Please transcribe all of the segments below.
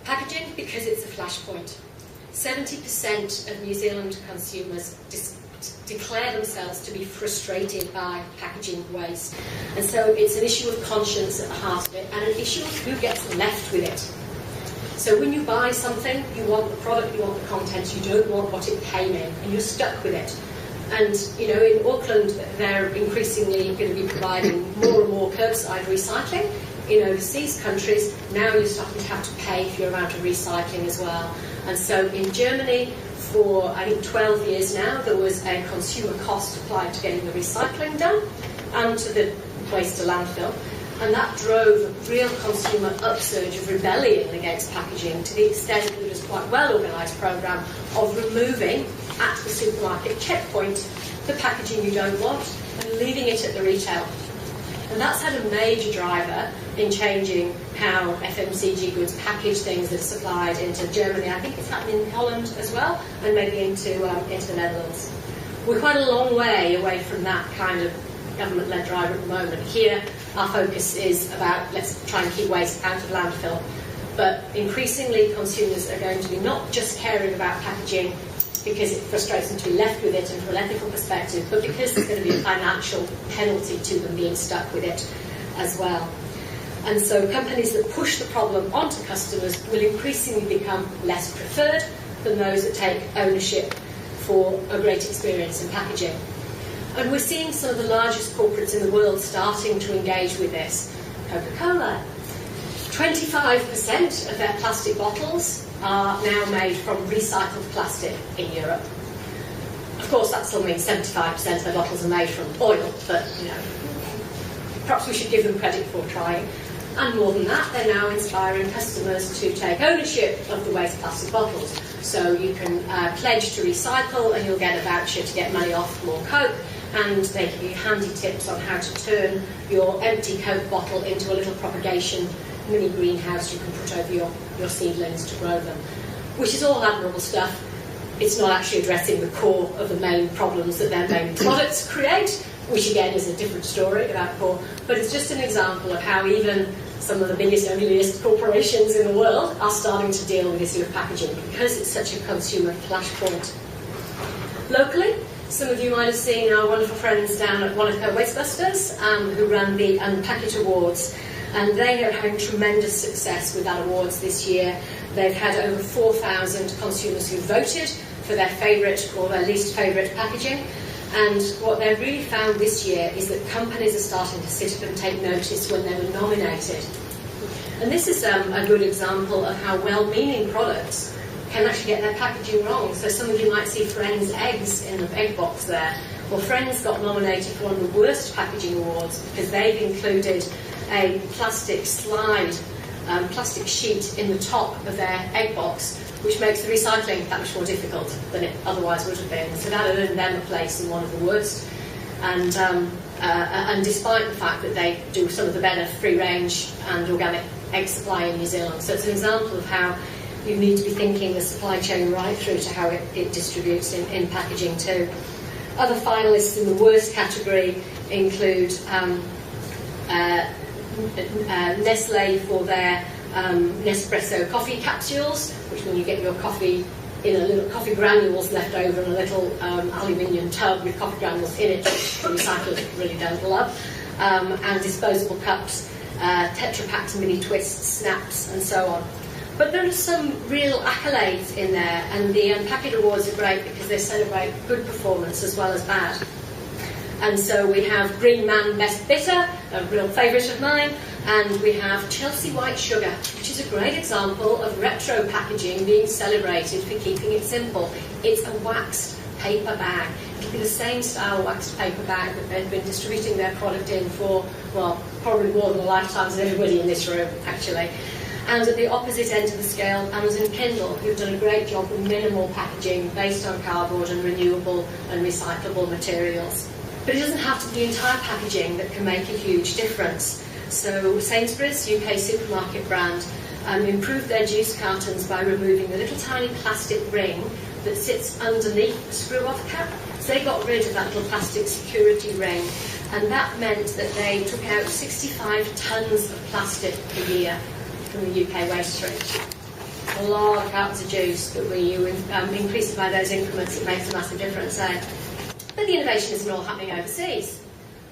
Packaging, because it's a flashpoint. 70% of New Zealand consumers declare themselves to be frustrated by packaging waste. And so it's an issue of conscience at the heart of it, and an issue of who gets left with it. So when you buy something, you want the product, you want the content, you don't want what it came in, and you're stuck with it. And, you know, in Auckland, they're increasingly going to be providing more and more curbside recycling. In overseas countries, now you're starting to have to pay for your amount of recycling as well. And so in Germany, for I think 12 years now, there was a consumer cost applied to getting the recycling done and to the waste to landfill. And that drove a real consumer upsurge of rebellion against packaging, to the extent that there's quite a well-organised programme of removing at the supermarket checkpoint the packaging you don't want and leaving it at the retail. And that's had a major driver in changing how FMCG goods package things that are supplied into Germany. I think it's happening in Holland as well, and maybe into the Netherlands. We're quite a long way away from that kind of government-led driver at the moment. Here, our focus is about let's try and keep waste out of landfill. But increasingly, consumers are going to be not just caring about packaging because it frustrates them to be left with it and from an ethical perspective, but because there's going to be a financial penalty to them being stuck with it as well. And so companies that push the problem onto customers will increasingly become less preferred than those that take ownership for a great experience in packaging. And we're seeing some of the largest corporates in the world starting to engage with this. Coca-Cola. 25% of their plastic bottles are now made from recycled plastic in Europe. Of course, that still means 75% of their bottles are made from oil, but, you know, perhaps we should give them credit for trying. And more than that, they're now inspiring customers to take ownership of the waste plastic bottles. So you can pledge to recycle and you'll get a voucher to get money off more Coke, and they give you handy tips on how to turn your empty Coke bottle into a little propagation mini greenhouse you can put over your seedlings to grow them, which is all admirable stuff. It's not actually addressing the core of the main problems that their main products create, which again is a different story about core, but it's just an example of how even some of the biggest and ugliest corporations in the world are starting to deal with this issue of packaging because it's such a consumer flashpoint. Locally, some of you might have seen our wonderful friends down at Wanaka Wastebusters who ran the Unpacket Awards, and they are having tremendous success with that awards this year. They've had over 4,000 consumers who voted for their favourite or their least favourite packaging. And what they've really found this year is that companies are starting to sit up and take notice when they were nominated. And this is a good example of how well-meaning products can actually get their packaging wrong. So some of you might see Friends eggs in the egg box there. Well, Friends got nominated for one of the worst packaging awards because they've included a plastic slide, plastic sheet in the top of their egg box, which makes the recycling that much more difficult than it otherwise would have been. So that earned them a place in one of the worst. And despite the fact that they do some of the better free-range and organic egg supply in New Zealand. So it's an example of how you need to be thinking the supply chain right through to how it distributes in packaging too. Other finalists in the worst category include Nestle for their Nespresso coffee capsules, which when you get your coffee in a little coffee granules left over in a little aluminium tub with coffee granules in it, recyclers really don't love, and disposable cups, Tetra Paks, mini twists, snaps, and so on. But there are some real accolades in there, and the Unpacket Awards are great because they celebrate good performance as well as bad. And so we have Green Man Best Bitter, a real favourite of mine, and we have Chelsea White Sugar, which is a great example of retro packaging being celebrated for keeping it simple. It's a waxed paper bag. It'll be the same style waxed paper bag that they've been distributing their product in for, well, probably more than the lifetimes of everybody in this room, actually. And at the opposite end of the scale, Amazon Kindle, who've done a great job with minimal packaging based on cardboard and renewable and recyclable materials. But it doesn't have to be the entire packaging that can make a huge difference. So Sainsbury's, UK supermarket brand, improved their juice cartons by removing the little tiny plastic ring that sits underneath the screw-off cap. So they got rid of that little plastic security ring, and that meant that they took out 65 tonnes of plastic a year from the UK waste stream. a lot of cartons of juice, but when you increase it by those increments, it makes a massive difference. But the innovation isn't all happening overseas.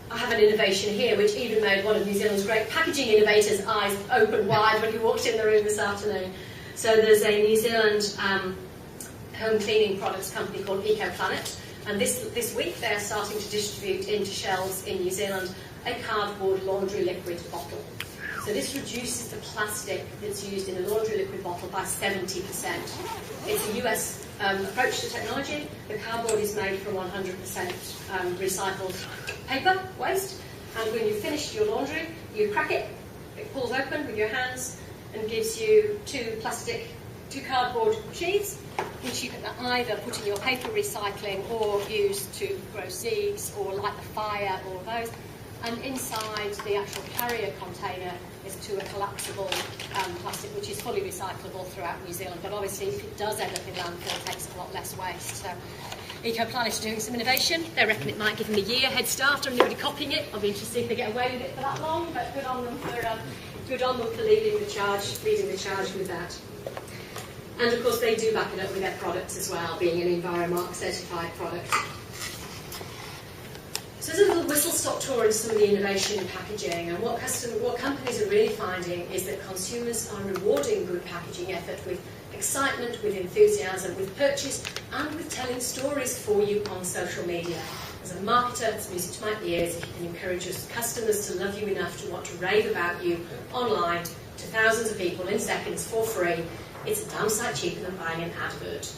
I have an innovation here which even made one of New Zealand's great packaging innovators' eyes open wide when he walked in the room this afternoon. So there's a New Zealand home cleaning products company called EcoPlanet, and this week they're starting to distribute into shelves in New Zealand a cardboard laundry liquid bottle. So this reduces the plastic that's used in a laundry liquid bottle by 70%. It's a US approach to technology. The cardboard is made from 100% recycled paper waste, and when you've finished your laundry, you crack it, it pulls open with your hands and gives you two cardboard sheaths, which you can either put in your paper recycling or use to grow seeds or light the fire, all of those. And inside the actual carrier container is to a collapsible plastic, which is fully recyclable throughout New Zealand. But obviously, if it does end up in landfill, it takes a lot less waste. So EcoPlanet is doing some innovation. They reckon it might give them a year head start on anybody copying it. I'll be interested if they get away with it for that long, but good on them for leading the charge with that. And of course, they do back it up with their products as well, being an Enviromark certified product. So there's a little whistle-stop tour into some of the innovation in packaging, and what companies are really finding is that consumers are rewarding good packaging effort with excitement, with enthusiasm, with purchase, and with telling stories for you on social media. As a marketer, it's music to my ears if you can encourage your customers to love you enough to want to rave about you online to thousands of people in seconds for free. It's a damn sight cheaper than buying an advert.